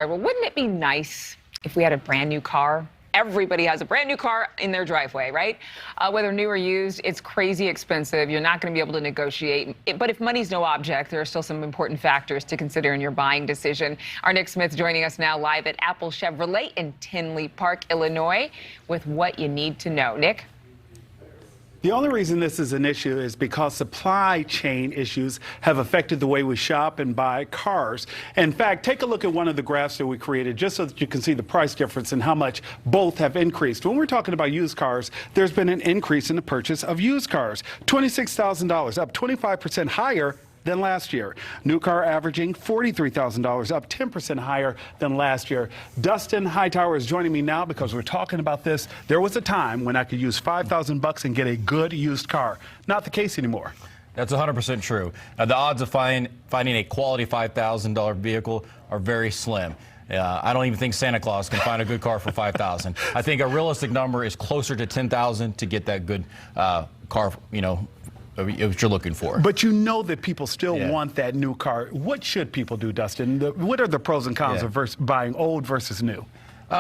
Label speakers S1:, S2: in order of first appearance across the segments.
S1: Well, wouldn't it be nice if we had a brand new car? Everybody has a brand new car in their driveway, right? Whether new or used, it's crazy expensive. You're not going to be able to negotiate. But if money's no object, there are still some important factors to consider in your buying decision. Our Nick Smith joining us now live at Apple Chevrolet in Tinley Park, Illinois, with what you need to know. Nick?
S2: The only reason this is an issue is because supply chain issues have affected the way we shop and buy cars. In fact, take a look at one of the graphs that we created just so that you can see the price difference and how much both have increased. When we're talking about used cars, there's been an increase in the purchase of used cars, $26,000, up 25% higher than last year. New car averaging $43,000, up 10% higher than last year. Dustin Hightower is joining me now because we're talking about this. There was a time when I could use $5,000 and get a good used car. Not the case anymore.
S3: That's 100% true. The odds of finding a quality $5,000 vehicle are very slim. I don't even think Santa Claus can find a good car for $5,000. I think a realistic number is closer to $10,000 to get that good car, what you're looking for.
S2: But you know that people still want that new car. What should people do, Dustin? What are the pros and cons of buying old versus new?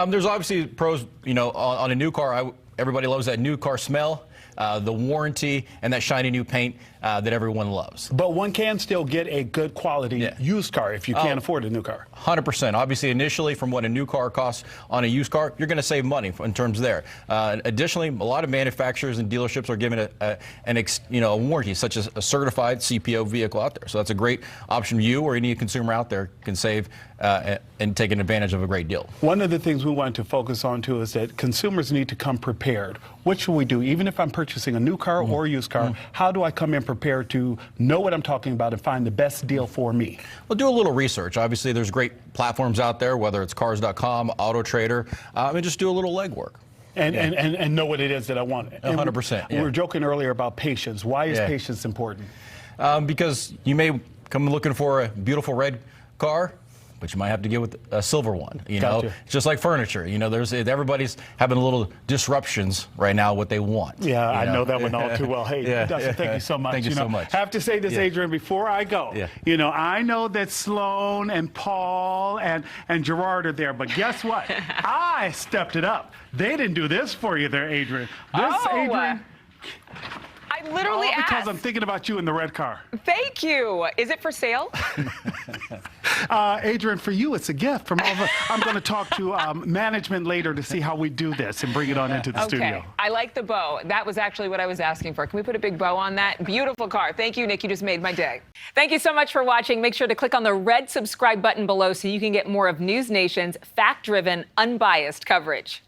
S3: There's obviously pros, on a new car. Everybody loves that new car smell, the warranty, and that shiny new paint that everyone loves.
S2: But one can still get a good quality used car if you can't afford a new car.
S3: 100%. Obviously, initially, from what a new car costs on a used car, you're going to save money in terms there. Additionally, a lot of manufacturers and dealerships are giving a warranty, such as a certified CPO vehicle out there. So that's a great option. You or any consumer out there can save and take advantage of a great deal.
S2: One of the things we want to focus on, too, is that consumers need to come prepared. What should we do? Even if I'm purchasing a new car or a used car, how do I come in prepared to know what I'm talking about and find the best deal for me?
S3: Well, do a little research. Obviously, there's great platforms out there, whether it's cars.com, Auto Trader, and just do a little legwork.
S2: And know what it is that I want.
S3: 100%.
S2: We were joking earlier about patience. Why is patience important?
S3: Because you may come looking for a beautiful red car, but you might have to get with a silver one.
S2: Gotcha.
S3: It's just like furniture. Everybody's having a little disruptions right now what they want.
S2: Yeah, I know that one all too well. Hey, Dustin, thank you so much.
S3: Thank you so much.
S2: I have to say this, Adrienne, before I go. I know that Sloan and Paul and Gerard are there, but guess what? I stepped it up. They didn't do this for you there, Adrienne. Adrienne.
S1: I literally asked.
S2: Because I'm thinking about you in the red car.
S1: Thank you. Is it for sale?
S2: Adrienne, for you, it's a gift from all the. I'm going to talk to management later to see how we do this and bring it on into the studio.
S1: I like the bow. That was actually what I was asking for. Can we put a big bow on that? Beautiful car. Thank you, Nick. You just made my day. Thank you so much for watching. Make sure to click on the red subscribe button below so you can get more of NewsNation's fact-driven, unbiased coverage.